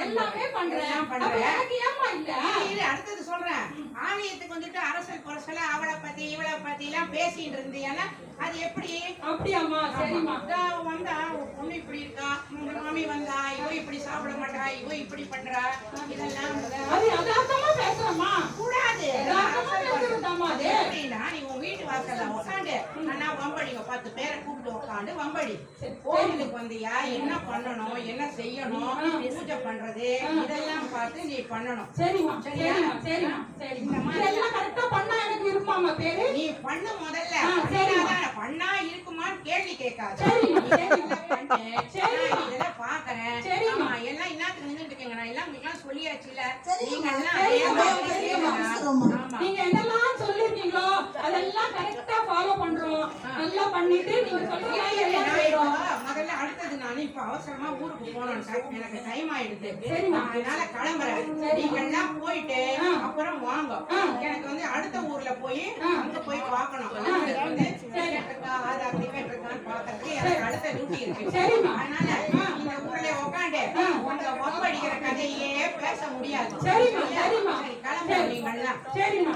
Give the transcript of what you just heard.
எல்லாமே பண்றேன். எனக்கு ஏமா இல்ல? அடுத்தது சொல்றேன். ஆலயத்துக்கு வந்துட்டு அரசல் புரசல அவளை பத்தி இவளை பத்தி எல்லாம் பேசிட்டு இருந்தீங்கன்னா அது எப்படி? அப்படியாமா? சரிம்மா. வந்தா பொண்ணு இப்படி இருக்கா, உங்க மாமி வந்தா இவ இப்படி சாப்பிட மாட்டா, இவ இப்படி பண்றா, இதெல்லாம் பேசுறமா கூடாது. எப்படின்னா நீ உன் வீட்டு வாசல்ல உட்காந்து அண்ணா வம்படிங்க 10 பேரை கூப்பிட்டு உட்காந்து வம்படி. கோவிலுக்கு வந்தியா, என்ன பண்ணணும், என்ன செய்யணும், பூஜை பண்றது இதெல்லாம் பார்த்து நீ பண்ணணும். சரிமா சரியா? சரிமா சரி. இதெல்லாம் கரெக்டா பண்ணா எனக்கு இருக்குமாமா பேரு? நீ பண்ணு முதல்ல. பண்ணா இருக்குமான்னு கேள்வி கேட்காது. இதெல்லாம் பாக்குறேன். சரிமா எல்லாம் என்னத்துக்கு நின்றுட்டு இருக்கீங்க? நான் எல்லாம் உங்களுக்கு சொல்லியாச்சுல. நீங்க என்னெல்லாம் சொல்லிருக்கீங்களோ அதெல்லாம் கரெக்டா ஃபாலோ பண்றோம். நல்லா பண்ணிட்டு நீங்க சொல்றீங்க. முதல்ல அடுத்தது நான் இப்ப அவசரமா ஊருக்கு போனோம். எனக்கு டைம் ஆயிடுது. அதனால கிளம்புறேன். நீங்க எல்லாம் போயிட்டு அப்புறம் வாங்க. எனக்கு வந்து அடுத்த ஊர்ல போய் அங்க போய் பாக்கணும். ஆதார் டிக்கெட் இருக்கான்னு பாக்குறதுக்கு எனக்கு அடுத்த டியூட்டி இருக்கு. அதனால இந்த ஊர்ல உட்காந்து உங்க வம்படிக்கிற கதையே பேச முடியாது. சரிமா சரிமா கிளம்புறீங்களா? சரிமா.